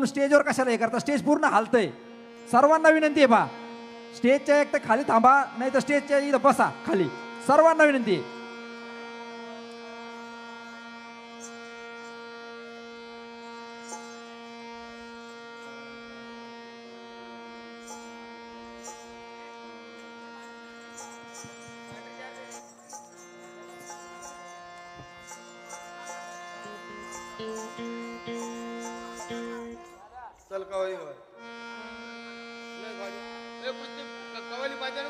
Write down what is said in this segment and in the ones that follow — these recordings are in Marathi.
म्हणून स्टेजवर कशाला हे करता? स्टेज पूर्ण हालतंय. सर्वांना विनंती आहे बा, स्टेजच्या एक तर खाली थांबा, नाही तर स्टेजच्या इथं बसा खाली. सर्वांना विनंती आहे. चल कवाली कवाली बाजार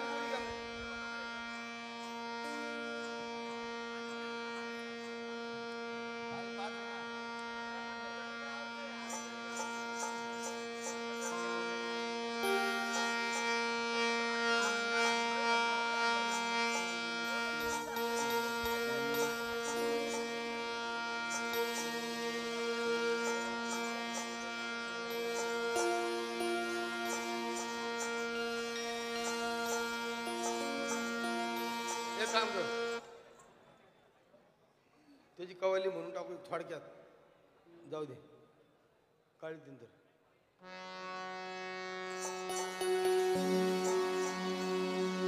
काम कर. तुझी कवाली म्हणून टाकू थोडक्यात, जाऊ दे काळी दिंतर.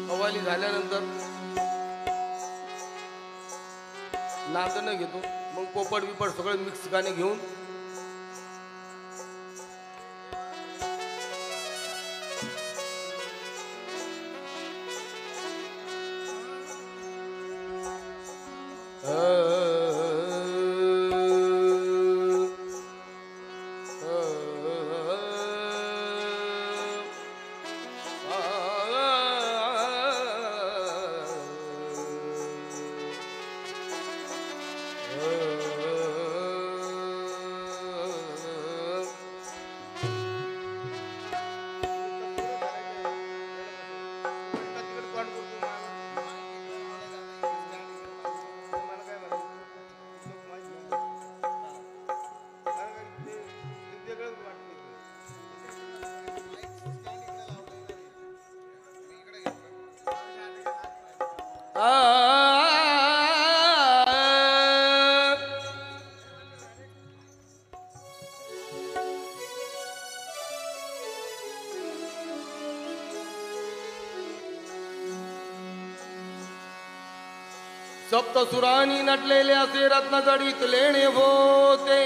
कवाली झाल्यानंतर नाचणं घेतो, मग पोपट बिपट सगळं मिक्स गाणे घेऊन सप्तसुरांनी नटलेले असे रत्नजडीत लेणे होते.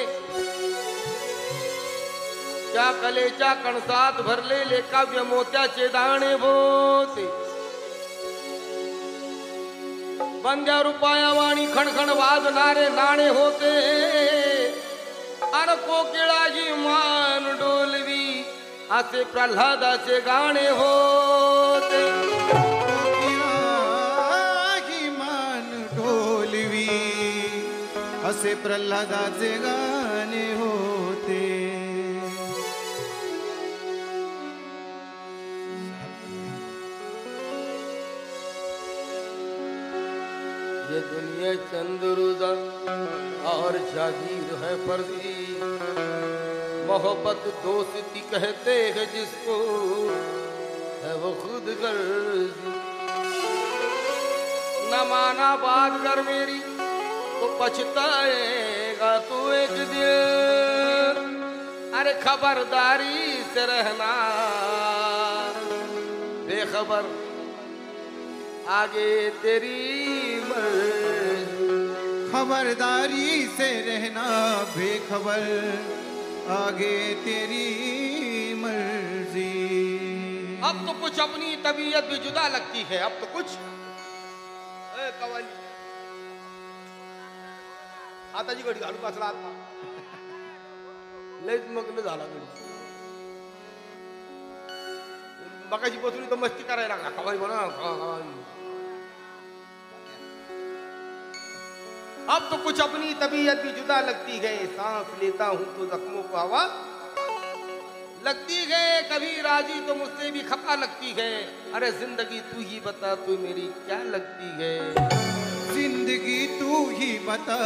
त्या कलेच्या कणसात भरलेले काव्य मोत्याचे दाणे होते. बंद्या रुपया वाणी खणखण वाजणारे नाणे होते. अन कोकिळाची मान डोलवी असे प्रल्हादाचे गाणे होते. असे प्रल्हादाचे गाणे होते. ये दुनिया चंद्रुदा और जागीर है फर्जी. मोहब्बत दोस्ती कहते हैं जिसको, है वो खुद गर्जी. न माना बात कर मेरी तो पछताएगा तू एक दिन. अरे खबरदारी से रहना, बेखबर आगे तेरी मर्जी. खबरदारी से रहना, बेखबर आगे तेरी मर्जी. अब तो कुछ अपनी तबीयत भी जुदा लगती है. अब तो कुछ कवाली आताची घडी घालू बसला. आता लयच मग्न झाला घडी. मगाची बसली तर मस्ती करायला लागला. कवाली म्हणा कवाली. अब तो कुछ अपनी तबीयत भी जुदा लगती है. सांस लेता हूं तो जख्मों को हवा लगती है. कभी राजी तो मुझसे भी खफा लगती है. अरे जिंदगी तू ही बता, तू मेरी क्या लगती है. जिंदगी तू ही बता,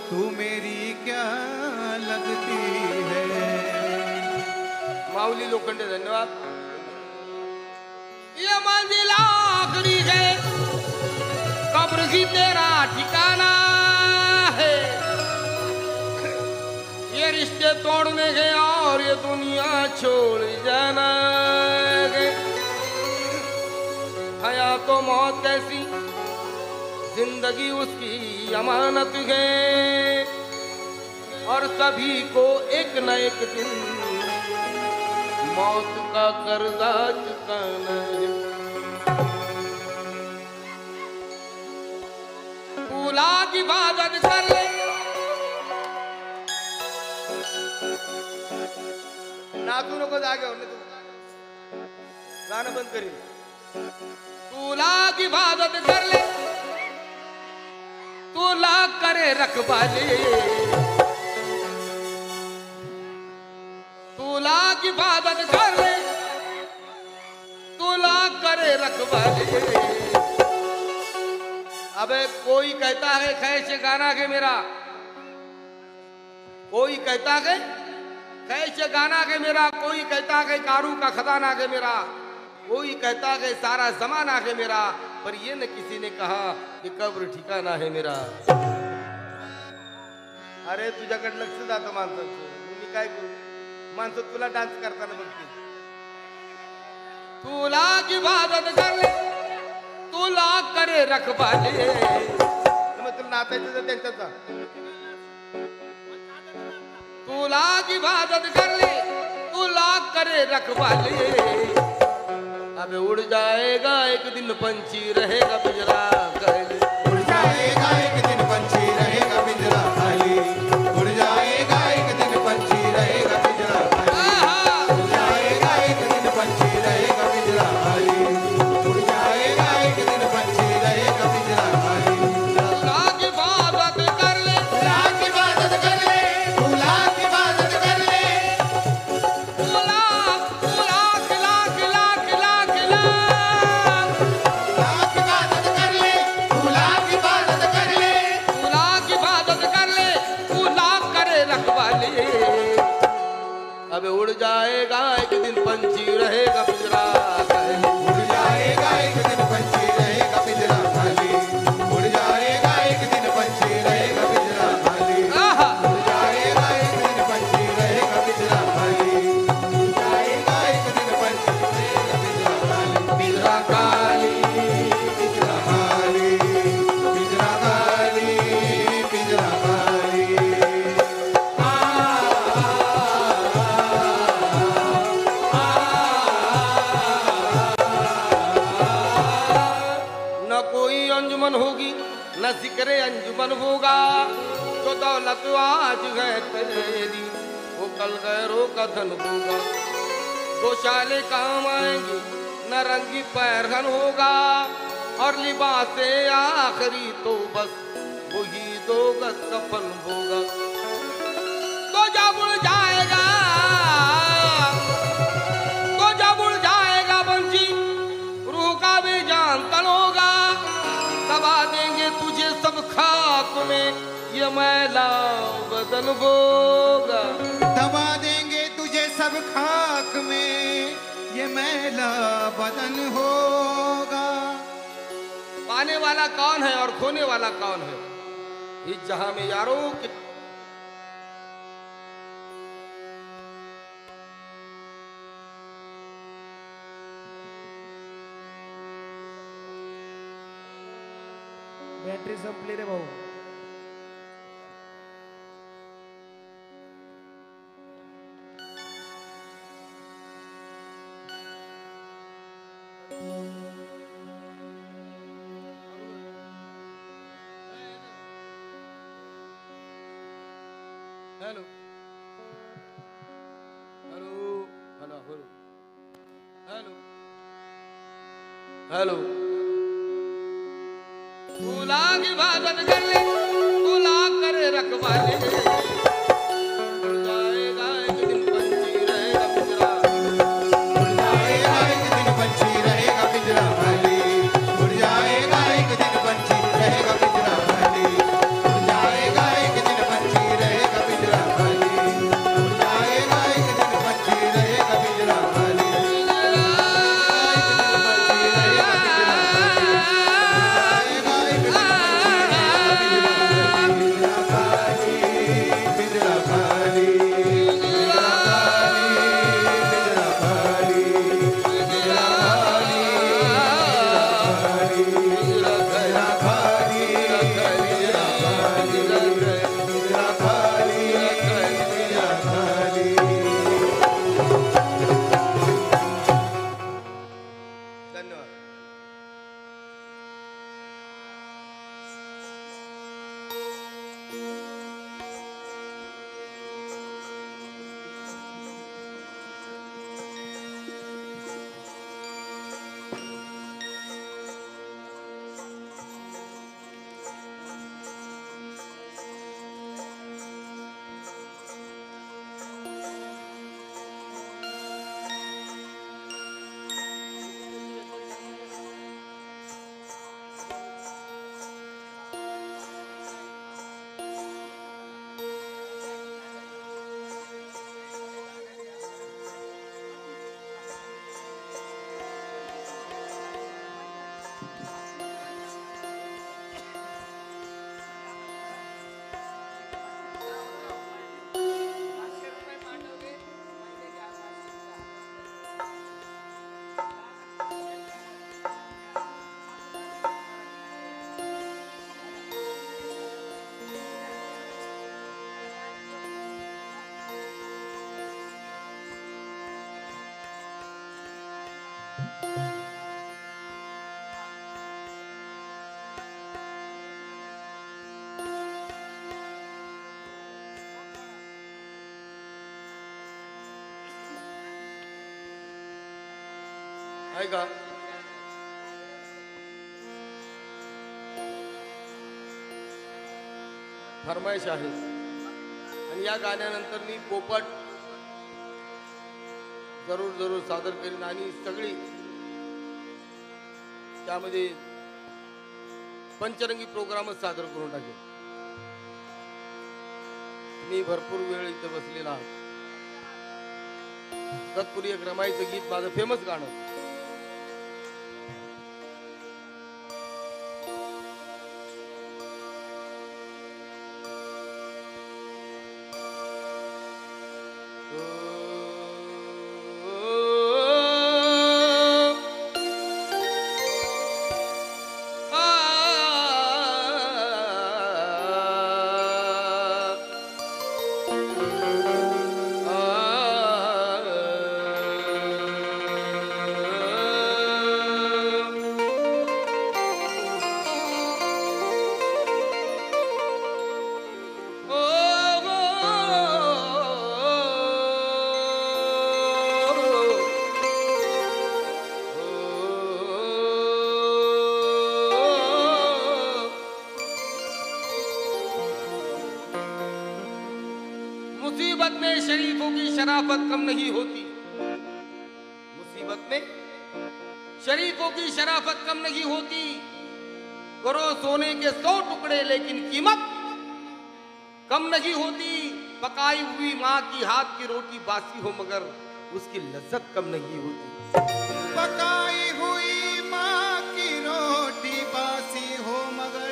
तू मेरी क्या लगती है. माऊली लोखंडे धन्यवाद. ये मंजिल आखिरी है, कब्र ही तेरा ठिकाना है. ये रिश्ता रिश्ते तोड़ने गए और ये दुनिया छोड़ जाना गए। हया तो मौत कैसी, जिंदगी उसकी अमानत है और सभी को एक न एक दिन मौत का कर्जा चुकाना है। भूला की इबादत कर ले, नातू नको जागे होने तू गाणं बंद करीन। भूला की इबादत कर ले, तू ला करे रखवाले, तू ला की इबादत कर ले, तू ला करे रखवाले। अबे कोई कहता है कैसे गाना के मेरा, कोई कहता है कैसे गाना के मेरा, कोई कहता है कारू का खजाना के मेरा, कोई कहता है सारा जमाना है मेरा, पर ये न किसी ने कहा कि कब्र ठिकाना है मेरा। अरे तुझ्याकडे लक्ष जातं माणसाचं, मी काय करू, माणसं तुला डान्स करताना बघते। तुला की इबादत कर ले, तुला करे रखवाले, मग तुला नाचायचं तर त्यांच्यात जा। तुला की इबादत कर ले, तुला करे रखवाले। अब उड़ जाएगा एक दिन पंछी रहेगा पिंजरा खाली, उड़ जाएगा एक दिन पंछी रहेगा पिंजरा खाली, उड़ जाएगा एक दिन पंछी रहेगा पिंजरा खाली, उड़ जाएगा एक दिन पंछी रहेगा पिंजरा खाली, उड़ जाएगा एक दिन पंछी रहेगा पिंजरा खाली। तुला की इबादत कर ले, तुला की इबादत कर ले, तुला की इबादत कर ले, तुला तुला खिला खिला खिला खिला, तुला की इबादत कर ले, तुला की इबादत कर ले, तुला की इबादत कर ले, तुला करे रखवाले। अब उड़ जाएगा एक दिन पंछी रहेगा पिंजरा खाली, उड़ जाएगा एक दिन पंछी रहेगा पिंजरा खाली, उड़ जाएगा एक दिन पंछी रहेगा पिंजरा खाली, आहा। उड़ जाएगा एक दिन पंछी रहेगा पिंजरा खाली, उड़ जाएगा एक दिन पंछी रहेगा पिंजरा खाली। पिंजरा खाली, पिंजरा खाली, पिंजरा खाली, पिंजरा खाली। न कोई अंजुमन होगी न जिक्रे अंजुमन होगा, जो दौलत आज है तेरी वो कल गैरों का धन होगा। दो शाले काम आएंगे न रंगी पैरहन होगा, और लिबासे आखिरी तो बस वही दो गज कफन होगा। तो जब उड़ जाएगा, तो जब उड़ जाएगा बंसी, रूह का भी जान तन होगा, दबा देंगे तुझे सब खाक में ये मैला बदन होगा। दबा देंगे तुझे सब खाक में ये मैला बदन होगा। पाने वाला कौन है और खोने वाला कौन है इस जहां में यारों कि बॅटरी संपली रे भाऊ. Hello hello hello hello hello तूला की इबादत कर ले, तूला करे रखवाले, उड़ जाएगा एक दिन पंछी रहेगा पिंजरा, उड़ जाएगा एक दिन पंछी रहेगा पिंजरा खाली, उड़ जाएगा एक दिन पंछी रहेगा पिंजरा खाली, उड़ जाएगा एक दिन पंछी रहेगा पिंजरा खाली, उड़ जाएगा एक दिन पंछी रहेगा पिंजरा खाली। आ ऐका फरमाईश आहे आणि या गाण्यानंतर मी पोपट जरूर जरूर सादर करीन आणि सगळी त्यामध्ये पंचरंगी प्रोग्रामच सादर करून टाकेन. मी भरपूर वेळ इथे बसलेला आहे. तत्पूर्वी एक रमाईचं गीत माझं फेमस गाणं. मुसीबत में शरीफों की शराफत कम नहीं होती. मुसीबत में शरीफों की शराफत कम नहीं होती. करो सोने के 100 टुकड़े लेकिन कीमत कम नहीं होती. पकाई हुई माँ की हाथ की रोटी बासी हो मगर उसकी लज्जत कम नहीं होती. पकाई हुई माँ की रोटी बासी हो मगर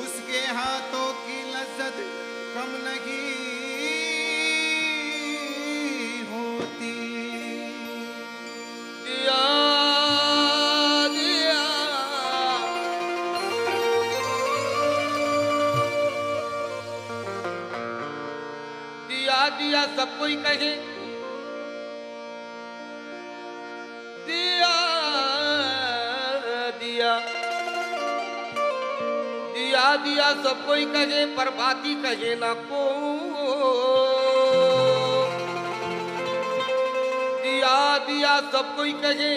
उसके हाथों की लज्जत कम नहीं होती. दिया दिया दिया दिया सब कोई कहे. दिया दिया दिया दिया सब कोई कहे पर बाती कहे ना को. दिया दिया सब कोई कहे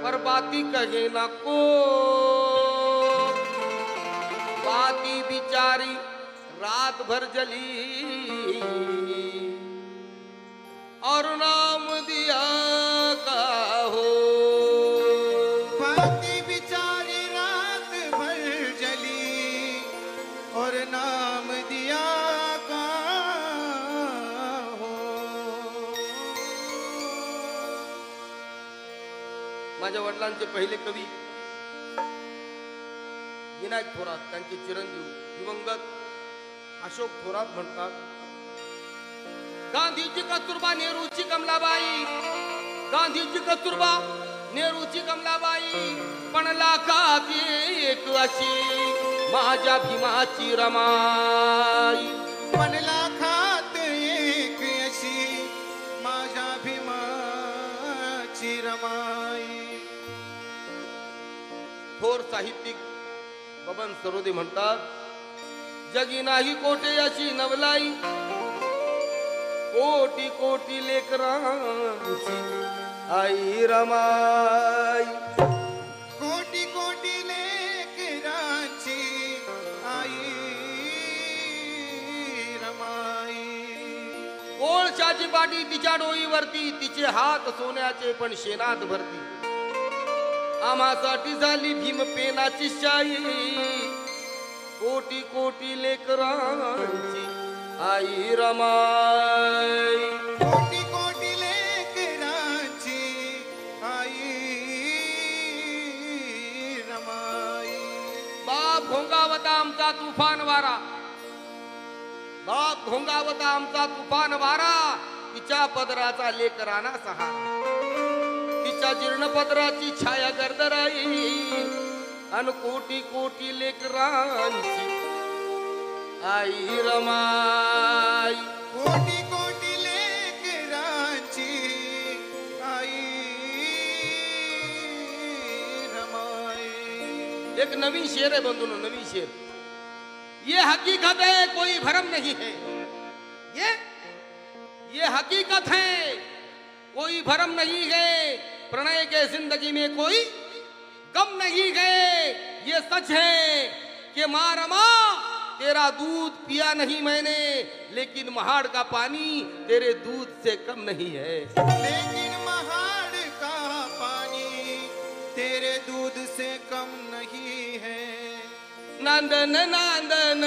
पर बाती कहे ना को. बाती बिचारी रात भर जली और नाम दिया का हो. बाती बिचारी रात भर जली और नाम दिया का हो. माझ्या वडिलांचे पहिले कवी विनायक थोरात, त्यांचे चिरंजीव दिवंगत अशोक थोरात म्हणतात, गांधीची कस्तुरबा नेहरूची कमलाबाई. गांधीची कस्तुरबा नेहरूची कमलाबाई पण लाखात एक अशी माझ्या भीमाची रमाई. पण लाखात एक अशी माझ्या भीमाची रमाई. थोर साहित्यिक बबन सरोदे म्हणतात, जगी नाही कोठे अशी नवलाई. कोटी कोटी लेकरांची आई रमाई. कोटी कोटी लेकरांची आई रमाई. कोळशाची पाटी तिच्या डोईवरती, तिचे हात सोन्याचे पण शेणात भरती. आम्हासाठी झाली भीम पेनाची शाई. कोटी कोटी लेकरांची आई रमाई. कोटी कोटी लेकरांची आई रमाई. बाप घोंगावता आमचा तुफान वारा. बाप घोंगावता आमचा तुफान वारा. तिच्या पदराचा लेकरांना सहारा. तिच्या जीर्ण पदराची छाया गर्दराई. अन कोटी कोटी लेकरांची आई रमाई. कोटी कोटी लेकरांची आई एक नवीन शेर है बंधुओं, नवीन शेर। ये हकीकत है, कोई भरम नहीं है। ये हकीकत है, कोई भरम नहीं है। प्रणय के जिंदगी में कोई गम नहीं है। ये सच है कि माँ रमा तेरा दूध पिया नहीं मैंने, लेकिन महाड़ का पानी तेरे दूध से कम नहीं है। लेकिन महाड़ का पानी तेरे दूध से कम नहीं है। नंदन नंदन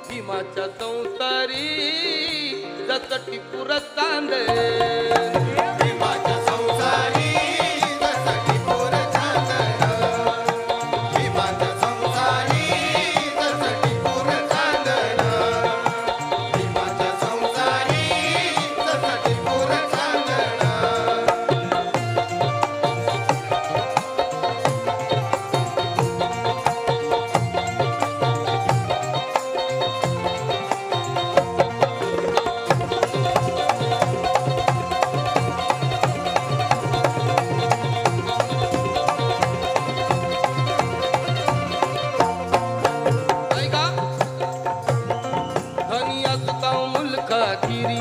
भीमाच्या संसारी जसटी पुरस्तांद भीमाच्या संसारी जसटी पोर चांदण, भीमाच्या संसारी जसटी पोर चांदण, भीमाच्या संसारी जसटी पोर चांदण। ऐका धनी असता मुलका किरी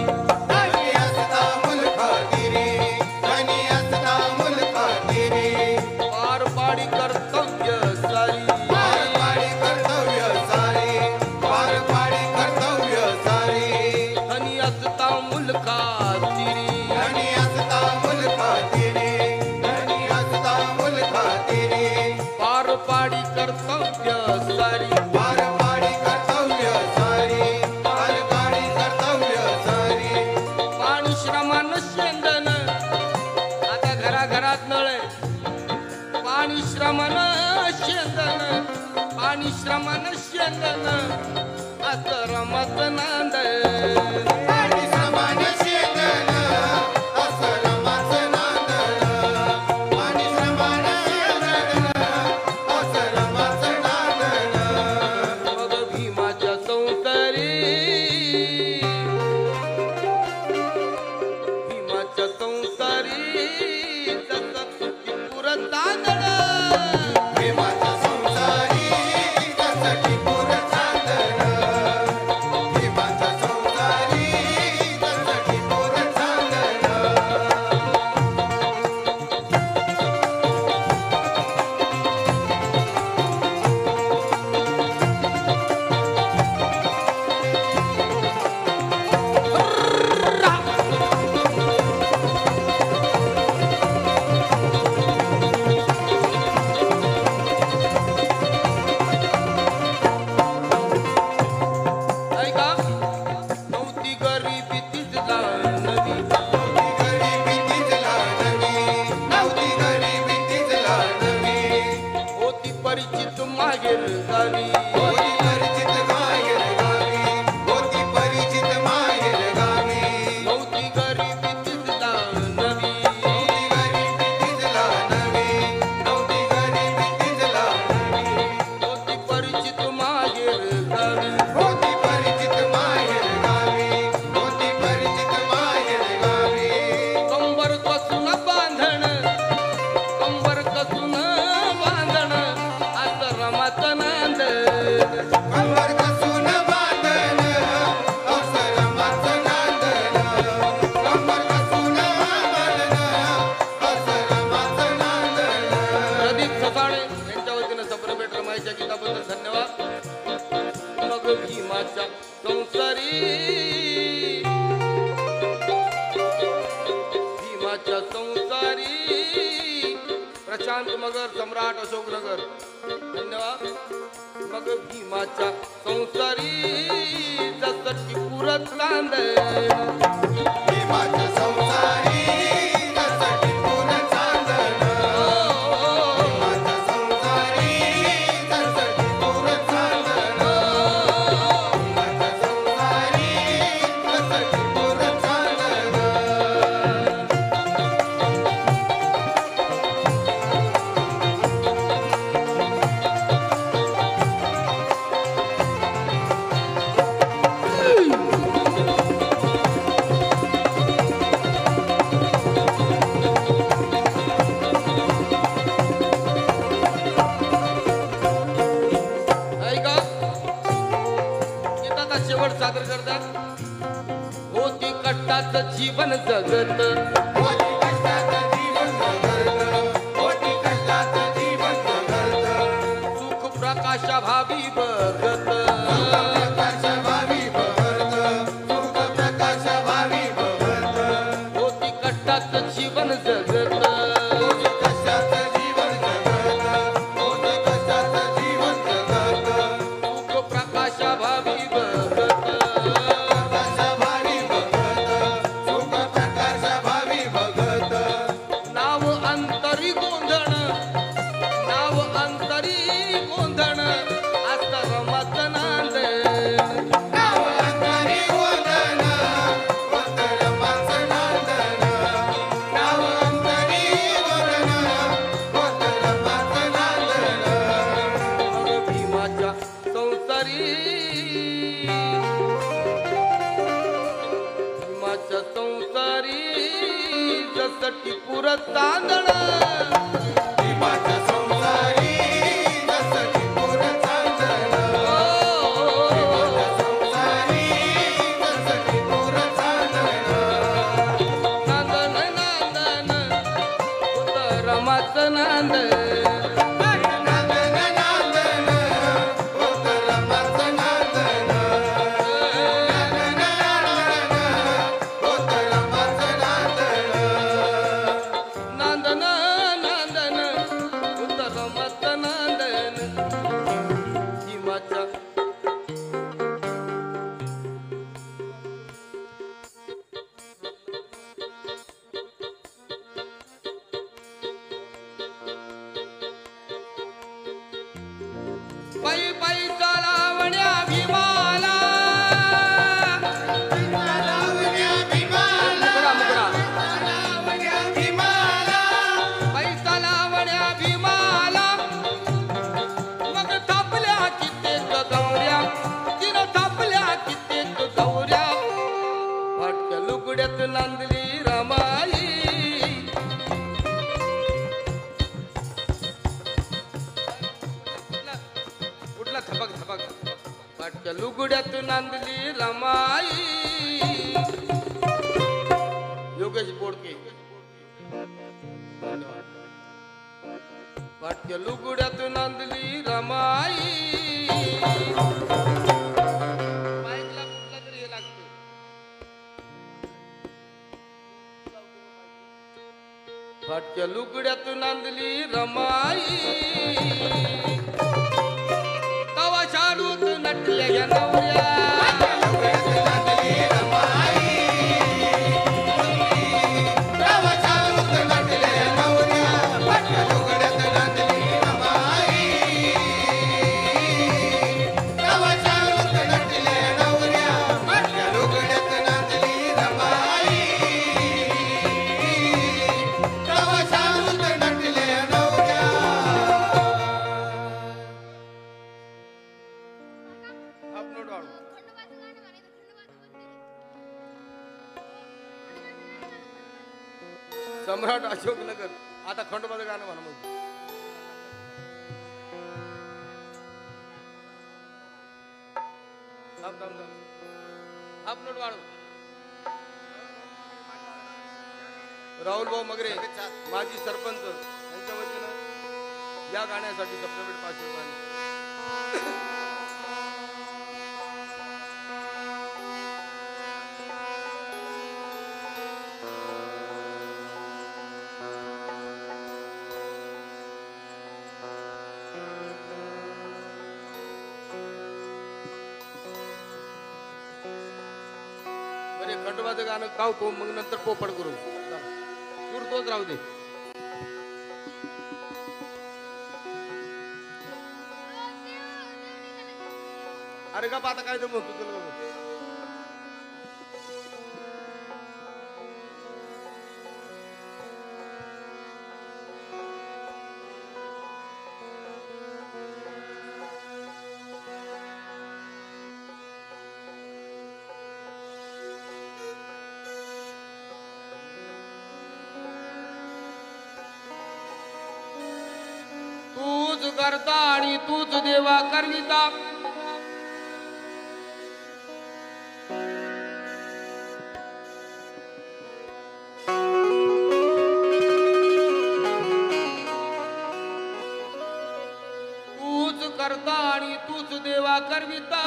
धनी असता मुलखागिरी, धनी असता मुलखागिरी, पार पाडी कर्तव्य सारी पार पाडी कर्तव्य सारी, पार पाडी कर्तव्य सारी। धनी असता मुलका किरी धनी असता मुलखागिरी, धनी असता मुलखागिरी, पार पाडी कर्तव्य सारी पार पाडी कर्तव्य सारी, पार पाडी कर्तव्य सारी। पाणी श्रमानं शेंदन आता घराघरात नळे पाणी श्रमानं शेंदन, पाणी श्रमानं शेंदन असं रमत नांद पाणी समान शेंदण, असं रमाचं नांदण, पाणी समान शेंदण, असं रमाचं नांदण। मग भीमाच्या संसारी भीमाच्या संसारी जसं पुरत तांदळ भीमाच्या संसारी जसटी पोर चांदण, भीमाच्या संसारी भीमाच्या संसारी प्रशांत मगर सम्राट अशोकनगर धन्यवाद मग भीमाच्या संसारी जसं की पुरत चांदण भीमाच्या संसारी जसं टिपून चांदण भीमाच्या संसारी जसं टिपून चांदण भीमाच्या संसारी जसं टिपून चांदण ऐका गीताचा शेवट सादर करतात होती कष्टाचं जीवन जगत होती कष्टाचं जीवन जगत होती कष्टाचं जीवन जगत सुख प्रकाशा भावी बघत प्रकाश भावी बहरत सुख प्रकाश भावी बहरत होती कष्टाचं जीवन जगत होती कष्टाचं जीवन जगत होती कष्टाचं जीवन जगत सुख प्रकाशा भावी बघत प्रकाश भावी बहरत सुख प्रकाश भावी बहरत नाव अंतरी गोंधळ नाव अंतरी गोंधळ आता रमत नांद नाव अंतरी वंदन वंदन माचं नांदन नाव अंतरी वंदन वंदन माचं नांदन भीमाच्या संसारी भीमाच्या संसारी जसं टिपूर तांदळ भीमाच्या संसारी जसं टिपूर चांदण भीमाच्या संसारी जसं टिपूर चांदण नांदन नांदन उतरमाचं नांदन नांदन नांदन उतर माचं नांदन नांदन नांदन उतर माचं नांदन नांदन नांदन उतरमत नांदन भीमाच्या पायी पायी चालावण्या भीमाला लावण्या भीमाला मुकरा मुकरा लावण्या भीमाला पायी चालावण्या भीमाला मग थापल्या कित्येक गौऱ्या तिनं थापल्या कित्येक गौऱ्या फाटक्या लुगड्यात नांदली रमाई कुठला थपक थपक फाटक्या लुगड्यात नांदली रमाई योगेश बोडके धन्यवाद फाटक्या लुगड्यात नांदली रमाई माईकला कुठला तरी हे लागतं फाटक्या लुगड्यात नांदली रमाई तवा शाडूत नटल्या या नवऱ्या नांदली रमाई तवा चालूत नटले नवऱ्या फाटक्या लुगड्यात नांदली रमाई तवा चालूत नटले नवऱ्या फाटक्या लुगड्यात नांदली रमाई तवा चालूत नटले नवऱ्या अपलोड वाढव. सम्राट अशोकनगर आता खंडोबाचं गाणं म्हणा मग अपलोड वाढव. राहुल भाऊ मगरे माजी सरपंच यांच्या वतीनं या गाण्यासाठी सप्टेंबर 500 रुपये अरे खंडोबाचं गाणं गावतो मग नंतर पोपट करू सूर तोच राहू दे. अरे का आता काय जमत तू तुला तूच करता आणि तूच देवा करविता. तूच करता आणि तूच देवा करविता.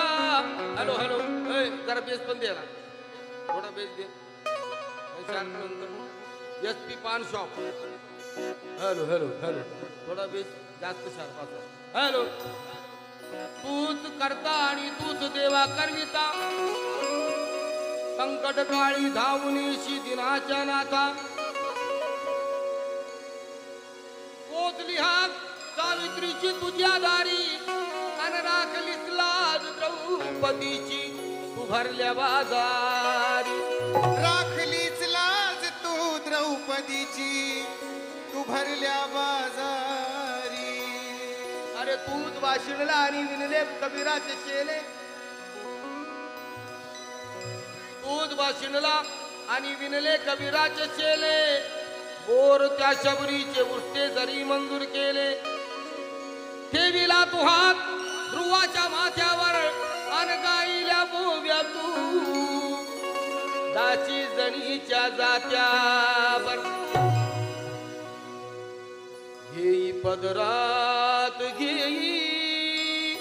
हॅलो हॅलो जरा बेस पण दे ना थोडा बेस दे. SP पान शॉप. हॅलो हॅलो हॅलो थोडा बेस जास्त शार्प असा. हॅलो तूच करता आणि तूच देवा करविता. संकट काळी धावुनीशी दिनाच्या नाथा. पोचली हाक सावित्रीची तुझ्या दारी. अन राखलीस लाज द्रौपदीची तू भरल्या बाजारी. राखलीच लाज तू द्रौपदीची तू भरल्या बाजारी. अरे तूच वाशिणला आणि विणले कबीराचे शेले. तूच वाशिणला आणि विणले कबीराचे शेले. बोर त्या शबरीचे उष्टे जरी मंजूर केले. ठेविला तू हात ध्रुवाच्या माथ्यावर अन गाईल्या बोव्या तू दाची जणीच्या जात्यावर. घेई पदरात घेई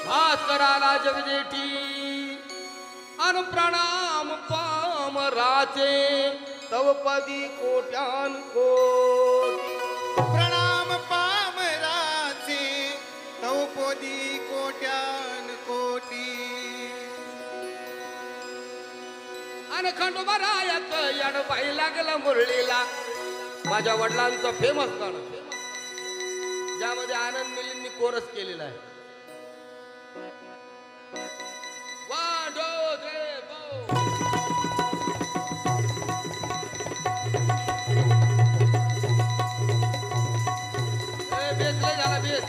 भास्कराला जगदेठी. अन प्रणाम पामराचे तव पदी कोट्यान कोटी. प्रणाम पामराचे तौपोदी कोट्यान कोटी. अन खंडोबारायात येडबाई लागला मुरळीला. माझ्या वडिलांचं फेमस गाणं ज्यामध्ये आनंद मिलिंदनी कोरस केलेला आहे. 1 2 3 4 बेस लय झाला बेस.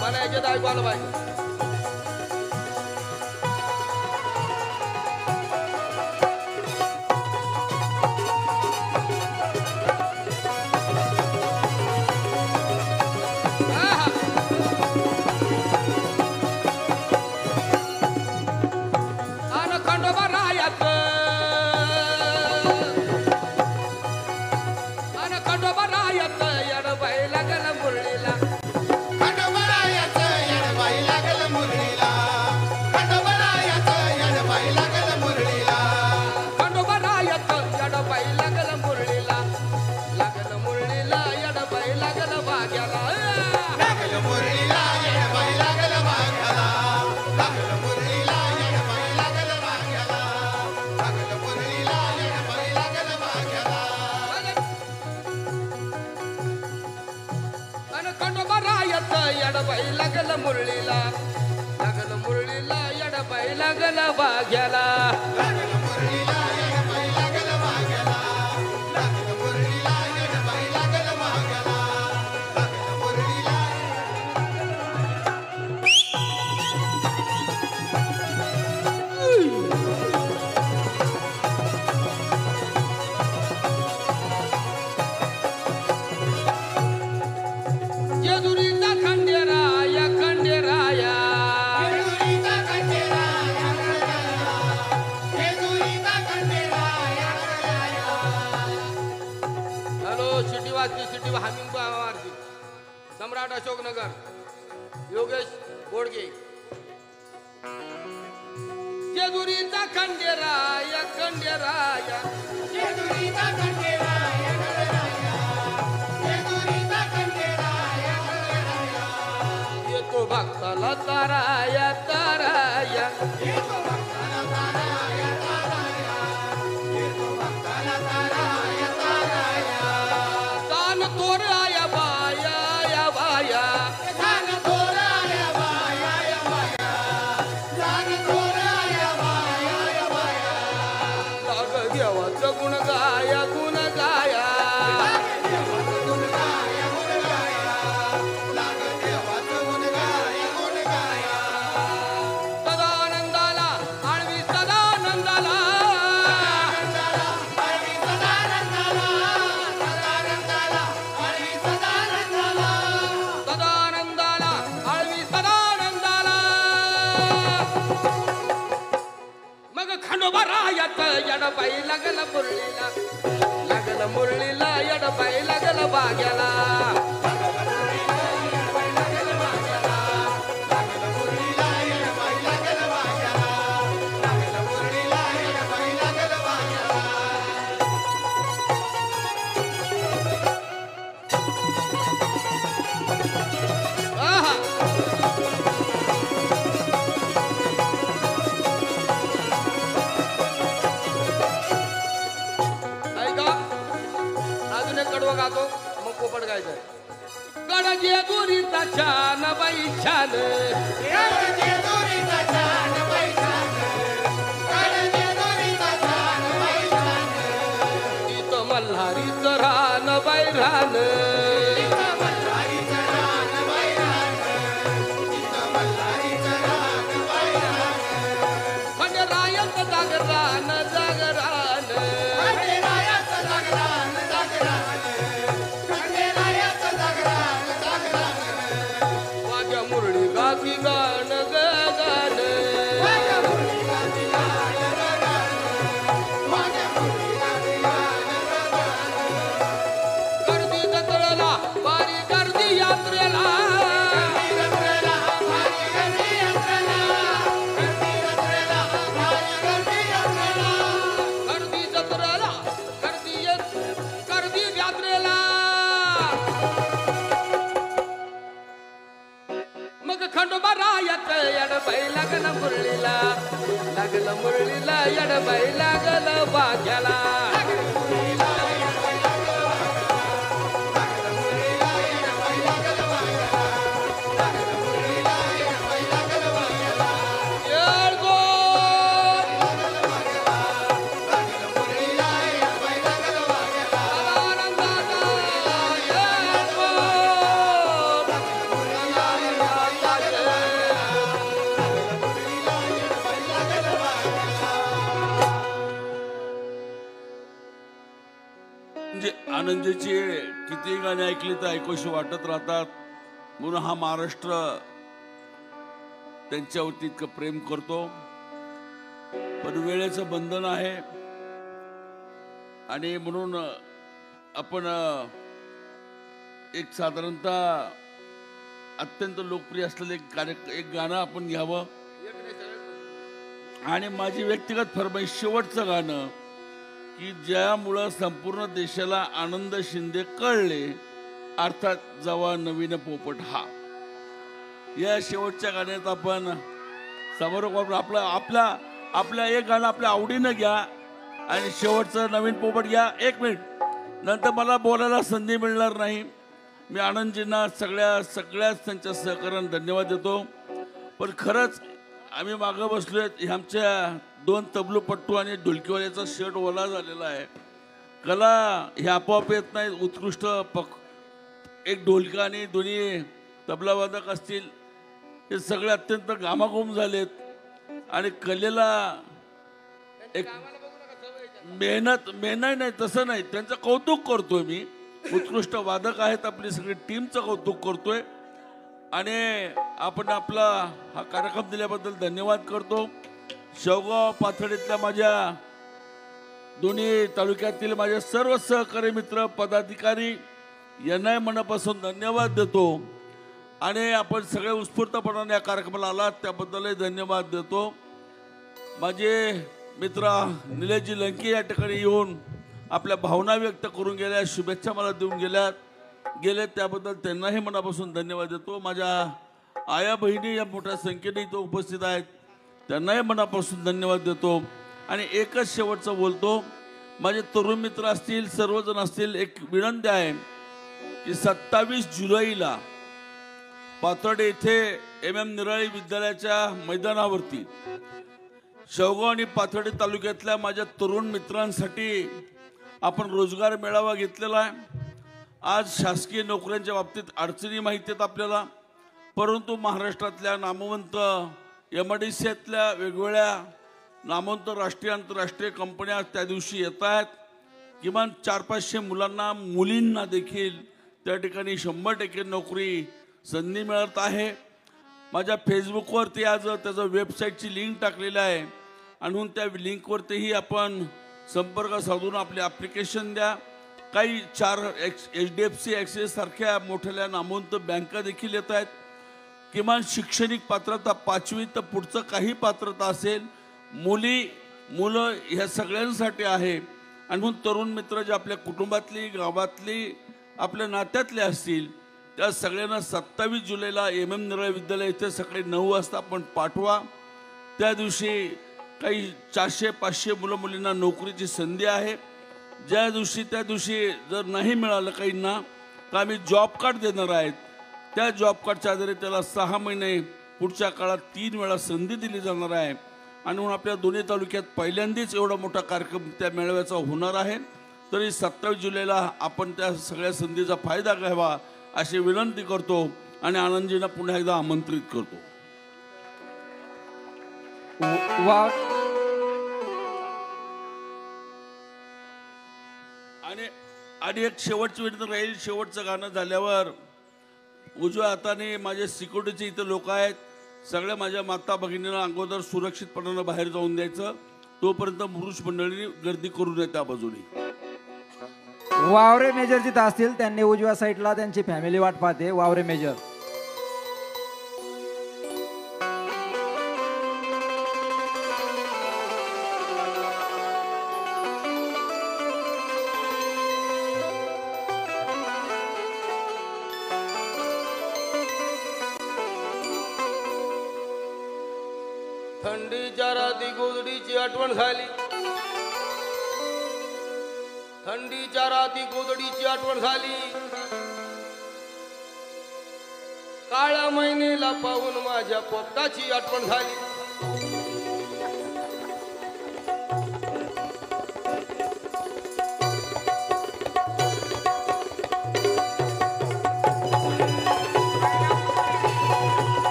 मला याच्यात ऐकू आलं पाहिजे. लागल मुरळीला लागल मुरळीला येडबाई लागल वाघ्याला. लागल मुरळीला येडबाई लागल वाघ्याला. लागल मुरळीला येडबाई लागल वाघ्याला. लागल मुरळीला. जेजुरीचा खंडेराया खंडेराया. जेजुरीचा खंडेराया जेजुरीचा खंडेराया. हॅलो सिटी वाजती सिटी हामिंग मारती. सम्राट अशोकनगर योगेश बोडगे. जेजुरीचा खंडेराय खंडेराय जेजुरीचा खंडेराय खंडेराया जेजुरीचा खंडेराय खंडेराया येतो भक्ताला ताराय ताराय येतो भक्ताला ताराया ताराया येतो भक्ताला ताराया ताराया दान तोराय बाया या बाया जान थोराया बाया या बाया जान थोराया बाया या बाया लाग देवाचं गुण गाया गुण गाया देवाचं गुण गाया गुण गाया लाग देवाचं गुण गाया गुण गाया सदानंदाला आळवी सदानंदाला सदानंदाला हरी सदानंदाला सदानंदाला हरी सदानंदाला सदानंदाला आळवी सदानंदाला मग खंडोबा रायात यडबाई लागल मुरळीला यडबाई लागल बाग्याला मुरळीला येडबाई लागल वाग्याला लागल मुरळीला येडबाई लागल वाग्याला आहा. ऐका अजून एक कडवं गातो मग पोपट गायचं गड जेजुरीचा छान बाई छान जेजुरीचा छान बाई छान जेजुरीचा छान बाई छान तिथं मल्हारीचं रान बाई रान मल्हारीचं रान बाई रान तिथं मल्हारीचं रान बाई रान म्हणजे रायचं जागरान जागरान खंडेरायाचं जागरण जागरण खंडेरायाचं जागरण जागरण माझ्या मुरळी गाती गाण ग गाण माझ्या मुरलीला दिलान रगान माझ्या मुरलीला दिलान रगान गर्दी जत्रेला बारी गर्दी यात्रेला गर्दी यात्रेला भारी गर्दी यात्रेला गर्दी यात्रेला भारी गर्दी यात्रेला गर्दी जत्रेला गर्दी यात्रेला मग खंडोबा रायात यडबाई लागल मुरळीला यडबाई लागल बाग्याला म्हणजे आनंदीची किती गाणी ऐकली तर ऐकूशी वाटत राहतात म्हणून हा महाराष्ट्र त्यांच्यावरती इतकं प्रेम करतो. पण वेळेचं बंधन आहे आणि म्हणून आपण एक साधारणतः अत्यंत लोकप्रिय असलेलं एक गाणं आपण घ्यावं. आणि माझी व्यक्तिगत फरमाईश शेवटचं गाणं की ज्यामुळं संपूर्ण देशाला आनंद शिंदे कळले, अर्थात जवा नवीन पोपट हा. या शेवटच्या गाण्यात आपण समारोप आपल्या एक गाणं आपल्या आवडीनं घ्या आणि शेवटचं नवीन पोपट घ्या. 1 मिनिट नंतर मला बोलायला संधी मिळणार नाही. मी आनंदजींना सगळ्याच त्यांच्या सहकार्याने धन्यवाद देतो. पण खरंच आम्ही मागं बसलोय, आमच्या 2 तबलूपट्टू आणि ढोलकीवाल्याचा शर्ट ओला झालेला आहे. कला हे आपोआप येत नाही. उत्कृष्ट एक ढोलका आणि दोन्ही तबलावादक असतील, हे सगळे अत्यंत घामाघूम झालेत आणि कलेला एक मेहनत नाही तसं नाही, त्यांचं कौतुक करतोय मी. उत्कृष्ट वादक आहेत, आपली सगळी टीमचं कौतुक करतोय आणि आपण आपला हा कार्यक्रम दिल्याबद्दल धन्यवाद करतो. शेवगाव पाथर्डीतल्या माझ्या दोन्ही तालुक्यातील माझे सर्व सहकारी मित्र पदाधिकारी यांनाही मनापासून धन्यवाद देतो आणि आपण सगळे उत्स्फूर्तपणाने या कार्यक्रमाला आलात त्याबद्दलही धन्यवाद देतो. माझे मित्र निलेशजी लंके या ठिकाणी येऊन आपल्या भावना व्यक्त करून गेल्या, शुभेच्छा मला देऊन गेले त्याबद्दल त्यांनाही मनापासून धन्यवाद देतो. माझ्या आया बहिणी या मोठ्या संख्येने इथं उपस्थित आहेत, त्यांनाही मनापासून धन्यवाद देतो. आणि एकच शेवटचं बोलतो, माझे तरुण मित्र असतील, सर्वजण असतील, एक विनंती आहे की 27 जुलैला पाथर्डे येथे MM निराळी विद्यालयाच्या मैदानावरती शेवगाव आणि पाथर्डी तालुक्यातल्या माझ्या तरुण मित्रांसाठी आपण रोजगार मेळावा घेतलेला आहे. आज शासकीय नोकऱ्यांच्या बाबतीत अडचणी माहिती आहेत आपल्याला, परंतु महाराष्ट्रातल्या नामवंत MIDCतल्या वेगवेगळ्या नामवंत राष्ट्रीय आंतरराष्ट्रीय कंपन्या त्या दिवशी येत आहेत. किमान 400-500 मुलांना मुलींना देखील त्या ठिकाणी 100% नोकरी संधी मिळत आहे. माझ्या फेसबुकवरती आज त्याचं वेबसाईटची लिंक टाकलेली आहे, आणि त्या लिंकवरतीही आपण संपर्क साधून आपले ॲप्लिकेशन द्या. काही 4 HDFC ॲक्सिस सारख्या मोठ्या नामवंत बँका देखील येत आहेत. किमान शैक्षणिक पात्रता 5वी तर पुढचं काही पात्रता असेल, मुलं ह्या सगळ्यांसाठी आहे. आणि म्हणून तरुण मित्र जे आपल्या कुटुंबातली, गावातली, आपल्या नात्यातले असतील त्या सगळ्यांना 27 जुलैला MM निराळी विद्यालय इथे सकाळी 9 वाजता आपण पाठवा. त्या दिवशी काही 400-500 मुलं-मुलींना नोकरीची संधी आहे. त्या दिवशी जर नाही मिळालं काहींना तर आम्ही जॉब कार्ड देणार आहेत. त्या जॉब कार्डच्या आधारे त्याला 6 महिने पुढच्या काळात 3 वेळा संधी दिली जाणार आहे. आणि म्हणून आपल्या दोन्ही तालुक्यात पहिल्यांदाच एवढा मोठा कार्यक्रम त्या मेळाव्याचा होणार आहे. तरी 27 जुलैला आपण त्या सगळ्या संधीचा फायदा घ्यावा अशी विनंती करतो आणि आनंदजींना पुन्हा एकदा आमंत्रित करतो. आणि एक शेवटची विनंती राहील, शेवटचं गाणं झाल्यावर उजव्या हाताने माझे सिक्युरिटीचे इथं लोक आहेत, सगळ्या माझ्या माता भगिनींना अगोदर सुरक्षितपणानं बाहेर जाऊन द्यायचं. तोपर्यंत पुरुष मंडळींनी गर्दी करू नये त्या बाजूने. वावरे मेजर जिथं असतील त्यांनी उजव्या साईडला त्यांची फॅमिली वाट पाहते. वावरे मेजर. थंडीच्या राती गोधडीची आठवण झाली, थंडीच्या राती गोधडीची आठवण झाली. काळ्या महिनेला पाहून माझ्या पोपटाची आठवण झाली.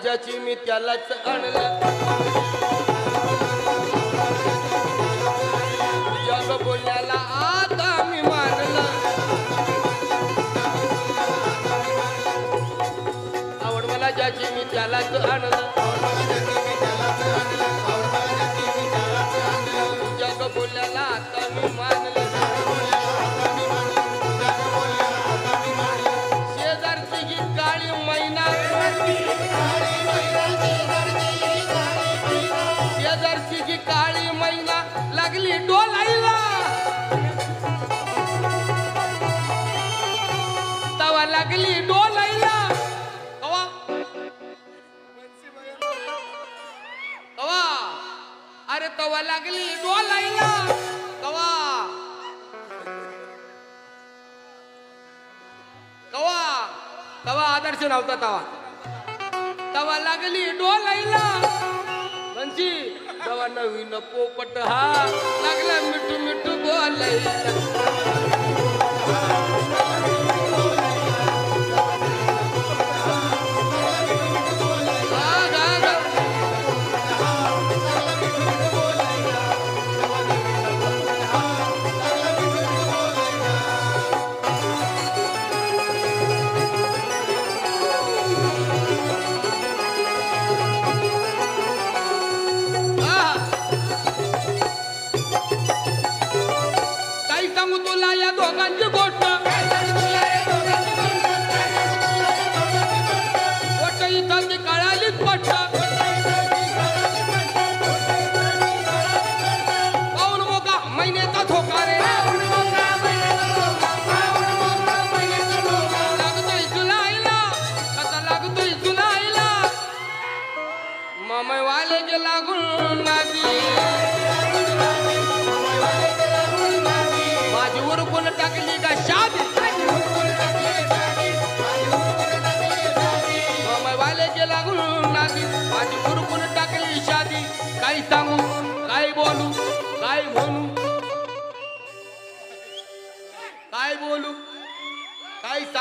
ज्याची मी त्यालाच आणलं, जग बोलण्याला आता मी मानलं. आवड मला ज्याची मी त्यालाच आणलं, जग बोलण्याला आता मी मानलं. शेजारची ही काळी मैना, शेजारची जी काळी मैना लागली डोलायला, तवा लागली डोलायला. कवा कवा अरे तवा लागली डोलायला. कवा कवा तवा आदर्श नव्हता. तवा लागली डोलायला. म्हणजे तवा नवीन पोपट हा लागला मिठू मिठू बोलायला.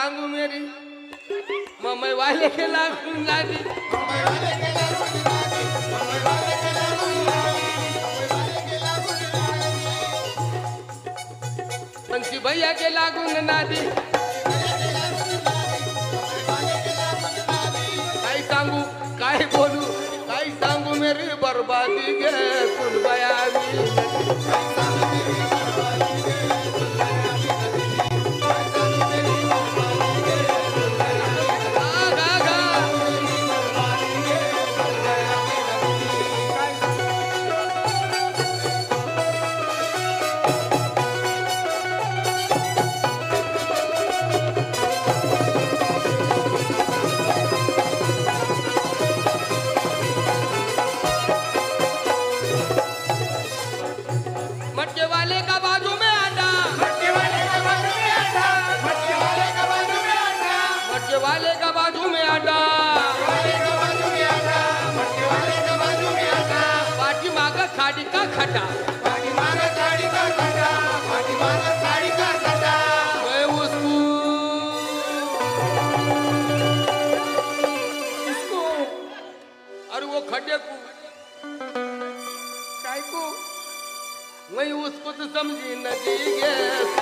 सांगू मेरी मम्मी वाले के लागू नादी पंछी भैया के लागू नादी काय सांगू काय बोलू काय सांगू मेरी बर्बादी गे कुल बयावी मटके वाले का बाजू में आटा मटके वाले का बाजू में आटा मटके वाले का बाजू में आटा मटके वाले का बाजू में आटा वाले का बाजू में आटा मटके वाले का बाजू में आटा पाटी मागा खाड़ी का खटा पाटी मागा खाड़ी का खटा पाटी मागा खाड़ी का खटा मैं उसको अरे वो खड्डे को काय को मैं उसको तो समझी न दी गया